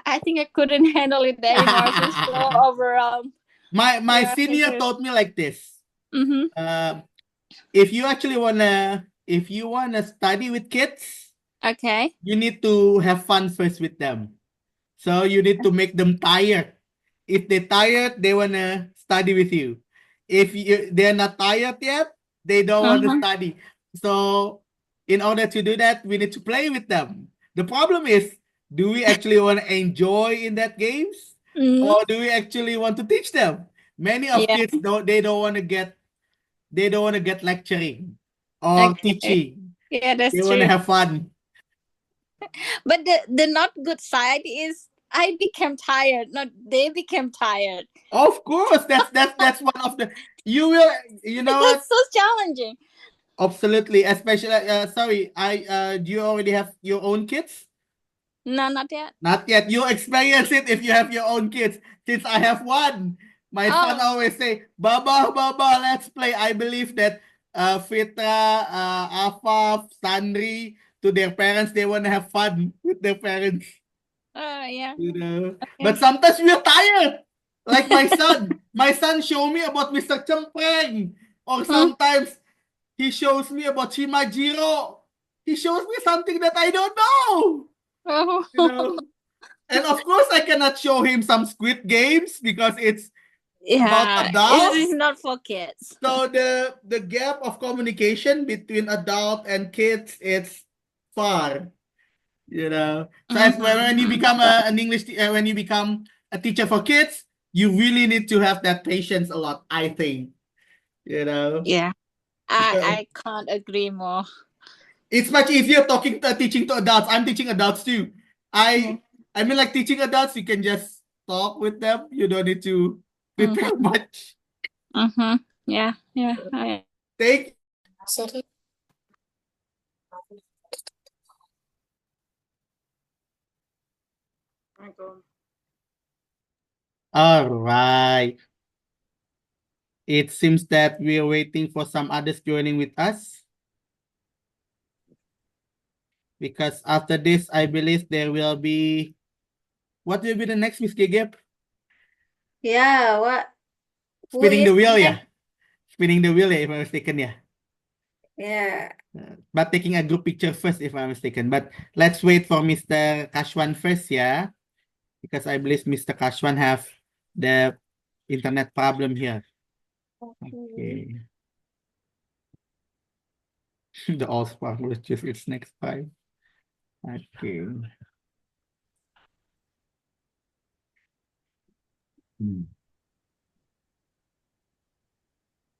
I think I couldn't handle it anymore. I was so overwhelmed. My senior taught me like this. If you actually wanna study with kids, you need to have fun first with them. So you need to make them tired. If they're tired, they wanna study with you. If they're not tired yet, they don't want to study. So in order to do that, we need to play with them. The problem is Do we actually want to enjoy in that games? Or do we actually want to teach them? Many of Yeah. kids don't want to get lecturing or Okay. teaching. Yeah, that's They want to true. have fun. But the not good side is I became tired. Not they became tired. Of course, that's one of the you know what? That's so challenging. Absolutely, especially sorry, do you already have your own kids? No, not yet. Not yet. You experience it if you have your own kids. Since I have one, my son Oh. always say, "Baba, Baba, let's play." I believe that Fitra, Afaf, Sandri, to their parents, they want to have fun with their parents. Yeah. You know. Okay. But sometimes we're tired. Like my son. My son show me about Mr. Chempreng. Or sometimes he shows me about Shimajiro. He shows me something that I don't know. Oh. You know. And of course, I cannot show him some Squid Games because it's about Yeah, adults. it's not for kids. So the gap of communication between adult and kids it's far. You know. So as when you become an when you become a teacher for kids, you really need to have that patience a lot. I think. You know. Yeah, I can't agree more. It's much easier teaching to adults. I'm teaching adults too. I mean, like teaching adults, you can just talk with them. You don't need to prepare much. Yeah. Thank. Sorry. All right. It seems that we are waiting for some others joining with us. Because after this, I believe there will be. What will be the next, Miss Gigip? Yeah, what? Spinning the wheel, yeah. Next? Spinning the wheel, yeah, if I'm mistaken, yeah. Yeah. But taking a group picture first, if I'm mistaken. But let's wait for Mr. Kashwan first, yeah. Because I believe Mr. Kashwan have the internet problem here. Okay. The all spark will choose its next time. Okay.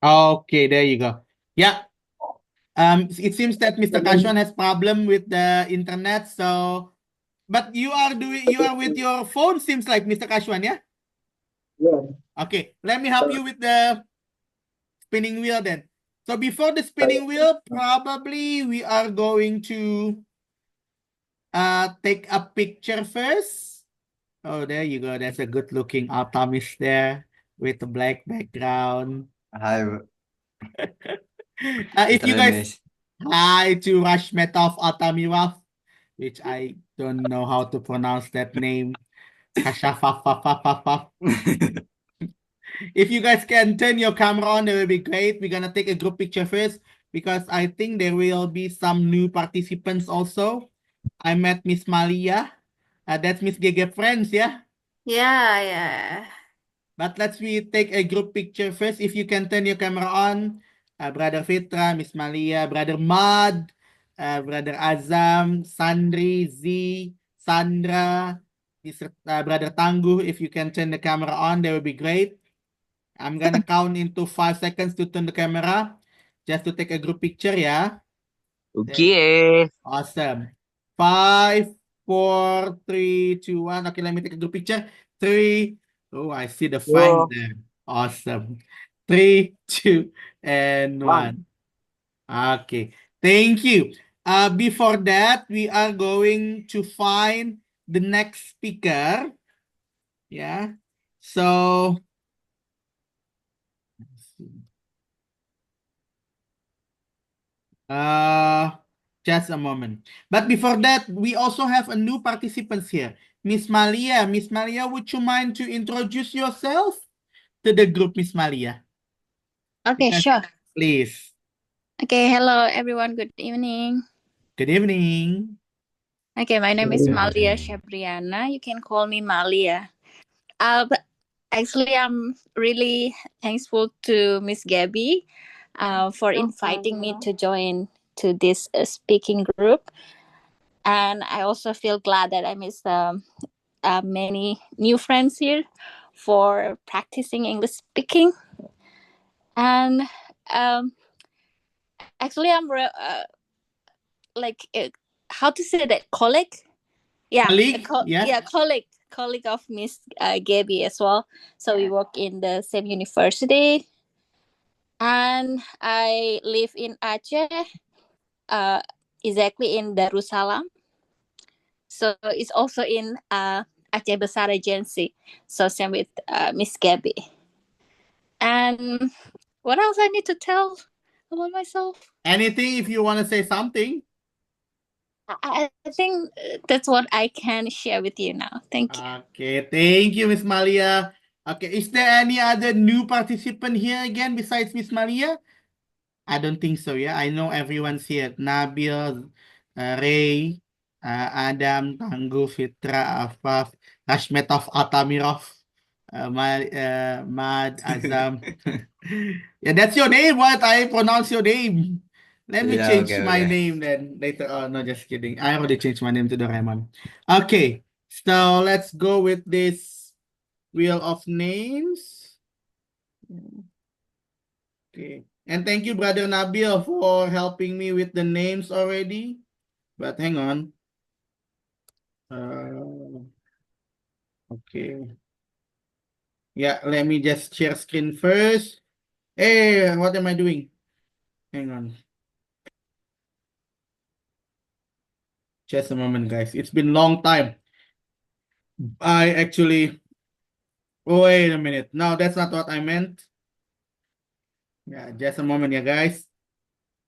Okay, there you go. Yeah. It seems that Mr. Kashwan has problem with the internet, so but you are with your phone, seems like, Mr. Kashwan, yeah? Yeah. Okay, let me help you with the spinning wheel then. So before the spinning wheel, probably we are going to take a picture first. Oh, there you go. That's a good looking optimist there with the black background. Hi. If you guys, hi to Rashmetov Atamiwaf, which I don't know how to pronounce that name. Kashafafafafaf. If you guys can turn your camera on, that will be great. We're gonna take a group picture first because I think there will be some new participants also. I met Miss Malia. That's Miss Gege friends, yeah? Yeah. But let's take a group picture first. If you can turn your camera on, Brother Fitra, Miss Malia, Brother Mad, Brother Azam, Sandri, Z, Sandra, Brother Tangguh. If you can turn the camera on, that would be great. I'm gonna count into 5 seconds to turn the camera, just to take a group picture, yeah? Okay. Awesome. 5, 4, 3, 2, 1. Okay, let me take a group picture. 3. Oh, I see the fine there. Awesome. 3, 2, and 1. Okay. Thank you. Before that, we are going to find the next speaker. Yeah. So just a moment. But before that, we also have a new participants here. Miss Malia. Miss Malia, would you mind to introduce yourself to the group, Miss Malia? Okay, Yes, sure. please. Okay, hello everyone. Good evening. Good evening. Okay, my name is Malia Shabriana. You can call me Malia. But actually, I'm really thankful to Miss Gabby for inviting me to join to this speaking group. And I also feel glad that I missed many new friends here for practicing English speaking. And actually, I'm how to say that, colleague? Yeah, Colleague? Yeah. colleague of Miss Gabby as well. So we work in the same university, and I live in Aceh, exactly in Darussalam. So it's also in Aceh Besar Agency. So same with Miss Gabby. And what else I need to tell about myself? Anything if you want to say something? I think that's what I can share with you now. Thank you. Okay, thank you, Miss Malia. Okay, is there any other new participant here again besides Miss Malia? I don't think so, yeah. I know everyone's here. Nabil, Ray, Adam, Tangguh, Fitra, Afaf, Rashmetov, Atamirov, Mad, Azam. Yeah, that's your name. What I pronounce your name? Let me Yeah, change okay, my okay. name then later. Oh, no, just kidding. I already changed my name to Doraemon. Okay, so let's go with this wheel of names. Okay. And thank you, Brother Nabil, for helping me with the names already. But hang on. Okay. Yeah, let me just share screen first. Hey, what am I doing? Hang on. Just a moment, guys. It's been a long time. I actually... Wait a minute. No, that's not what I meant. Yeah, just a moment, yeah, guys.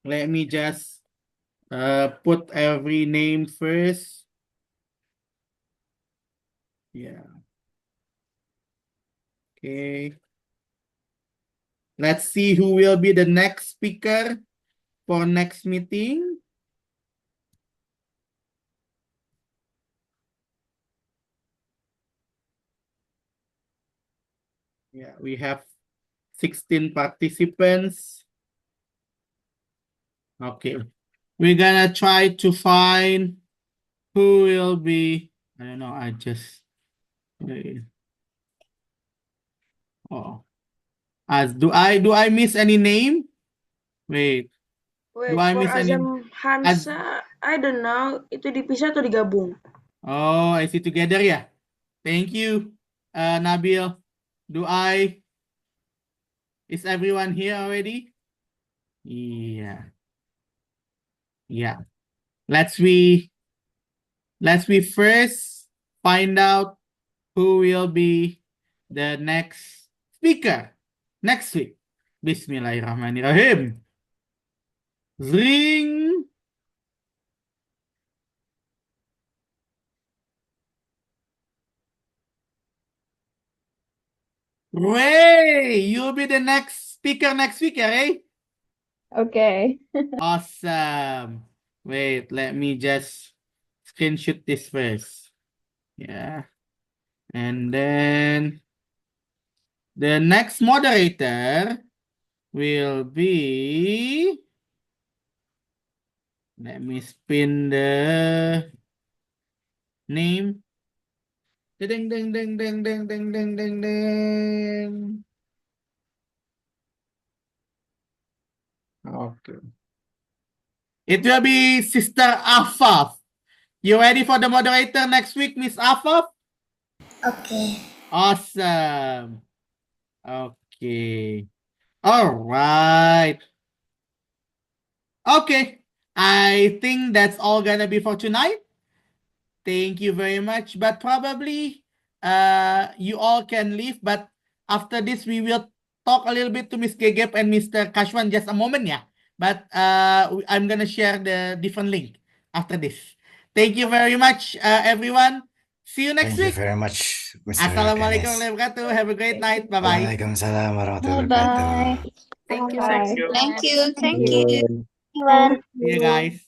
Let me just put every name first. Yeah. Okay. Let's see who will be the next speaker for next meeting. Yeah, we have 16 participants. Okay. We're gonna try to find who will be, I don't know, I just wait. Oh. Do I miss any name? Wait. Wait, Do I for miss any? Azam Hansa, I don't know, itu dipisah atau digabung? Oh, I see together, yeah. Thank you, Nabil. Is everyone here already? Yeah. Yeah. Let's we first find out who will be the next speaker next week. Bismillahirrahmanirrahim. Zring. Ray, you'll be the next speaker next week, Ray? Okay. Awesome. Wait, let me just screenshot this first. Yeah. And then the next moderator will be... Let me spin the name. Ding, ding, ding, ding, ding, ding, ding, ding, ding. Okay. It will be Sister Afaf. You ready for the moderator next week, Miss Afaf? Okay. Awesome. Okay. All right. Okay. I think that's all gonna be for tonight. Thank you very much. But probably you all can leave. But after this, we will talk a little bit to Miss Gegep and Mr. Kashwan just a moment, yeah. But I'm gonna share the different link after this. Thank you very much, everyone. See you next Thank you week. very much, Mr. Assalamualaikum Dennis. warahmatullahi wabarakatuh. Have a great night. Bye-bye. Waalaikumsalam warahmatullahi Bye-bye. wabarakatuh. Thank you, Bye. everyone. Thank you. Thank Thank you. you. Bye. See you guys.